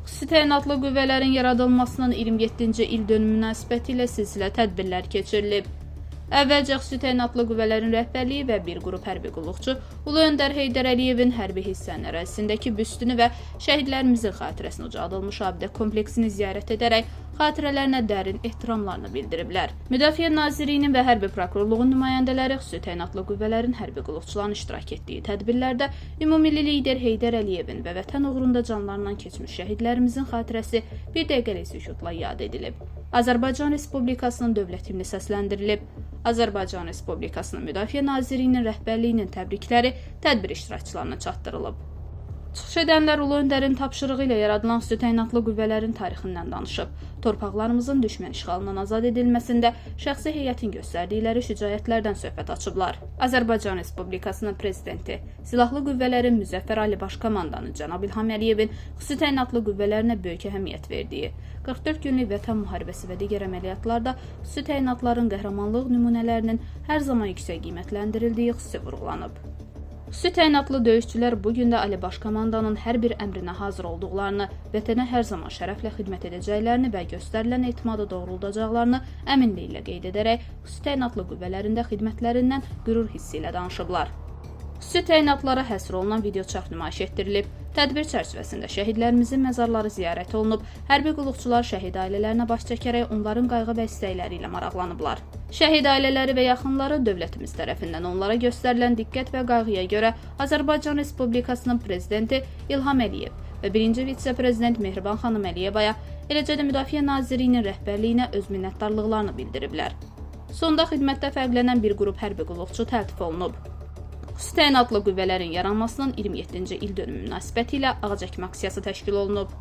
Xüsusi təyinatlı qüvvələrin yaradılmasının 27-ci ildönümü münasibətilə silsilə tədbirlər keçirilib. Əvvəlcə xüsusi təyinatlı qüvvələrin rəhbərliyi və bir qrup hərbi qulluqçu Ulu Öndər Heydər Əliyevin hərbi hissənin ərazisindəki büstünü və şəhidlərimizin xatirəsinə ucaldılmış abidə kompleksini ziyarət edərək xatirələrinə dərin ehtiramlarını bildiriblər. Müdafiə Nazirliyinin və hərbi prokurorluğun nümayəndələri xüsusi təyinatlı qüvvələrin hərbi qulluqçuların iştirak etdiyi tədbirlərdə ümummilli lider Heydər Əliyevin və vətən uğrunda canlarından keçmiş şəhidlərimizin xatirəsi bir dəqiqəlik sükutla yad edilib. Azərbaycan Respublikasının dövlət himni səsləndirilib. Azərbaycan Respublikasının Müdafiə Nazirliyinin rəhbərliyinin təbrikləri tədbir iştirakçılarına çatdırılıb. Çıxış edənlər Ulu Öndərin tapşırığı ilə yaradılan xüsusi təyinatlı qüvvələrin tarixindən danışıb. Torpaqlarımızın düşmən işğalından azad edilməsində şəxsi heyətin göstərdikləri şücaətlərdən söhbət açıblar. Azərbaycan Respublikasının prezidenti, Silahlı Qüvvələrin Müzəffər Ali Baş Komandanı cənab İlham Əliyevin xüsusi təyinatlı qüvvələrinə böyük əhəmiyyət verdiyi, 44 günlük vətən müharibəsi və digər əməliyyatlarda xüsusi təyinatların qəhrəmanlıq nümunələrinin hər zaman yüksək qiymətləndirildiyi xüsusi vurğulanıb. Xüsusi təyinatlı döyüşçülər bugün də Ali Baş Komandanın hər bir əmrinə hazır olduqlarını, vətənə hər zaman şərəflə xidmət edəcəklərini və göstərilən etimadı doğruldacaqlarını əminliklə qeyd edərək, xüsusi təyinatlı qüvvələrində xidmətlərindən qürur hissi ilə danışıblar. Xüsusi təyinatlara həsr olunan videoçarx nümayiş etdirilib. Tədbir çərçivəsində şəhidlərimizin məzarları ziyarət olunub, hərbi qulluqçular şəhid ailələrinə baş çəkərək onların qayğı və istəkləri ilə maraqlanıblar. Şəhid ailələri və yaxınları dövlətimiz tərəfindən onlara göstərilən diqqət və qayğıya görə Azərbaycan Respublikasının prezidenti İlham Əliyev və birinci vitse-prezident Mehriban xanım Əliyevaya, eləcə də Müdafiə Nazirliyinin rəhbərliyinə öz minnətdarlıqlarını bildiriblər. Sonda xidmətdə fərqlənən bir qrup hərbi qulluqçu təltif olunub. Xüsusi təyinatlı qüvvələrin yaranmasının 27-ci ildönümü münasibətilə ağac əkmə aksiyası təşkil olunub.